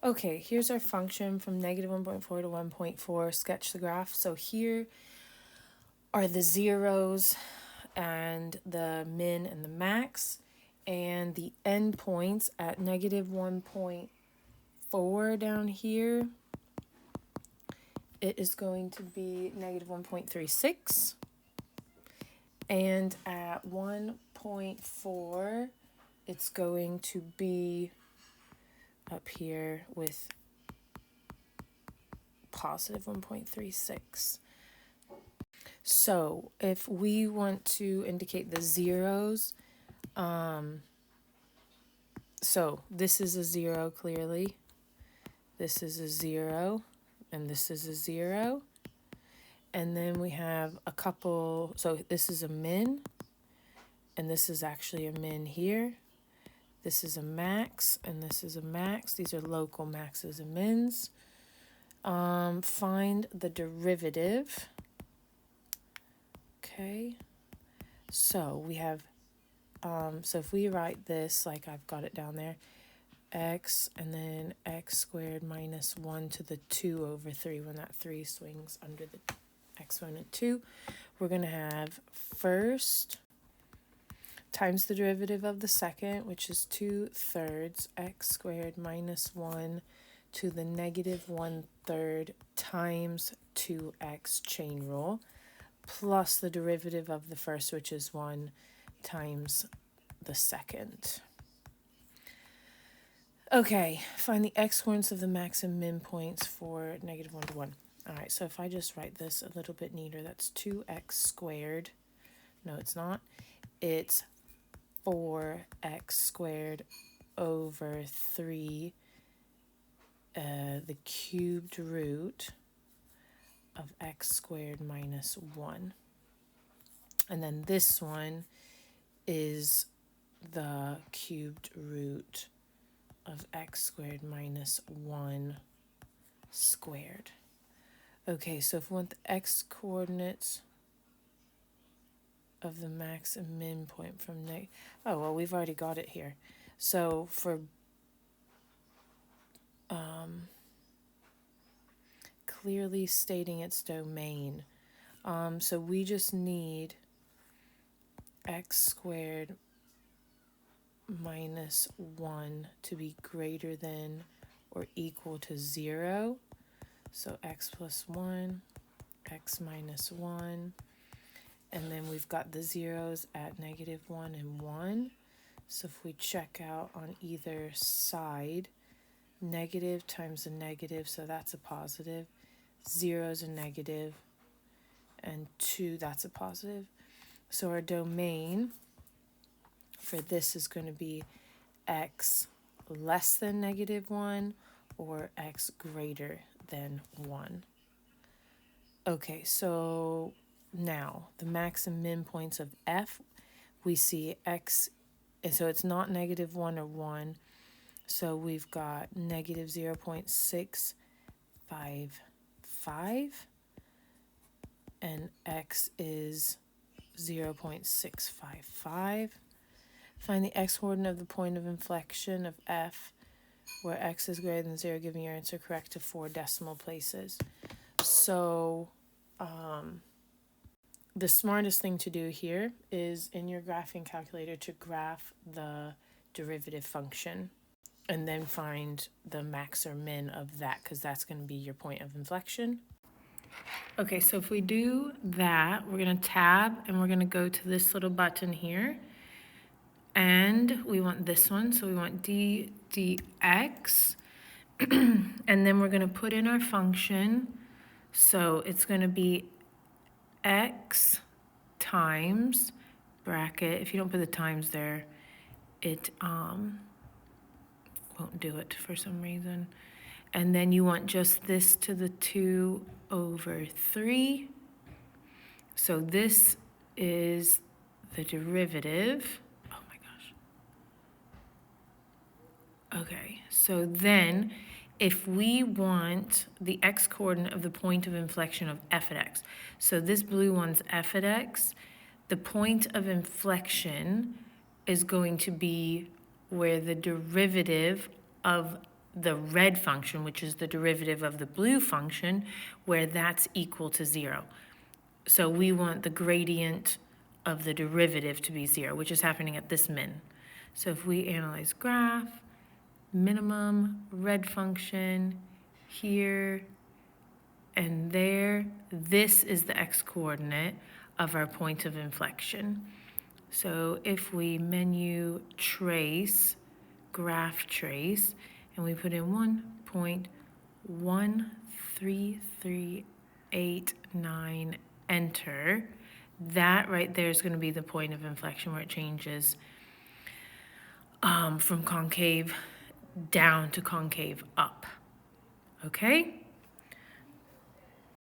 Okay, here's our function from negative 1.4 to 1.4. Sketch the graph. So here are the zeros and the min and the max, and the endpoints at negative 1.4 down here. It is going to be negative 1.36. And at 1.4, it's going to be up here with positive 1.36. So if we want to indicate the zeros, so this is a 0 clearly, this is a 0, and this is a 0. And then we have a couple, so this is a min, and this is actually a min here. This is a max, and this is a max. These are local maxes and mins. Find the derivative. Okay, so we have, so if we write this like I've got it down there, x and then x squared minus 1 to the 2 over 3, when that 3 swings under the exponent 2, we're going to have first times the derivative of the second, which is 2/3 x squared minus 1 to the negative 1/3 times 2x chain rule, plus the derivative of the first, which is 1 times the second. Okay, find the x-coordinates of the max and min points for negative 1 to 1. All right, so if I just write this a little bit neater, that's 2x squared. No, it's not. It's 4x squared over 3, the cubed root of x squared minus 1. And then this one is the cubed root of x squared minus 1 squared. Okay, so if we want the x coordinates of the max and min point from oh, well, we've already got it here. So for clearly stating its domain, so we just need x squared minus 1 to be greater than or equal to 0. So x plus 1, x minus 1. And then we've got the zeros at negative 1 and 1. So if we check out on either side, negative times a negative, so that's a positive. 0 is a negative, and 2, that's a positive. So our domain for this is going to be x less than negative 1 or x greater than 1. Okay, so now the max and min points of f, we see x, and so it's not negative 1 or 1. So we've got negative 0.655, and x is 0.655. Find the x-coordinate of the point of inflection of f, where x is greater than 0, giving your answer correct to 4 decimal places. So the smartest thing to do here is in your graphing calculator to graph the derivative function and then find the max or min of that, because that's going to be your point of inflection. Okay, so if we do that, we're going to tab and we're going to go to this little button here. And we want this one, so we want d dx. And then we're going to put in our function. So it's going to be x times bracket. If you don't put the times there, it won't do it for some reason. And then you want just this to the 2 over 3. So this is the derivative. Oh my gosh. Okay, so then if we want the x-coordinate of the point of inflection of f at x, so this blue one's f at x, the point of inflection is going to be where the derivative of the red function, which is the derivative of the blue function, where that's equal to 0. So we want the gradient of the derivative to be 0, which is happening at this min. So if we analyze graph, minimum, red function, here and there, this is the x-coordinate of our point of inflection. So if we menu trace, graph trace, and we put in 1.13389, enter, that right there is going to be the point of inflection where it changes from concave down to concave up. Okay?